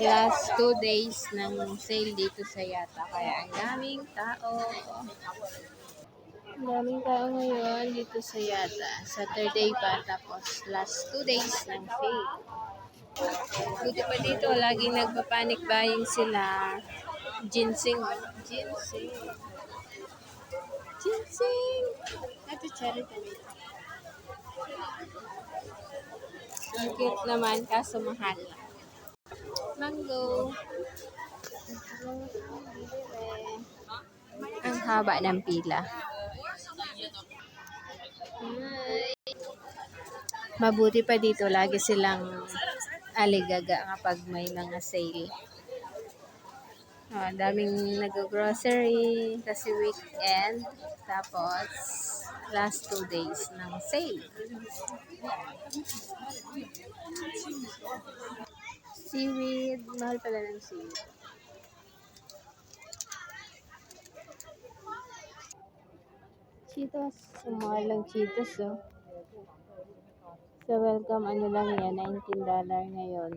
last 2 days ng sale dito sa Yata. Kaya ang daming tao. Ang daming tao ngayon dito sa Yata. Saturday pa, tapos last 2 days ng sale. Buti pa dito, laging nagpa-panic buying sila. Ginseng. Ginseng. Ginseng. Ito cherry tomato. Ang cute naman, kaso mahal. Mango. Ang haba ng pila. Mabuti pa dito, lagi silang aligaga kapag may mga sale. Daming nag-grocery kasi weekend. Tapos, last 2 days ng sale. Seaweed. Mahal pala ng seaweed. Cheetos. Mahal lang Cheetos, oh. Sa welcome, ano lang yan, $19 ngayon.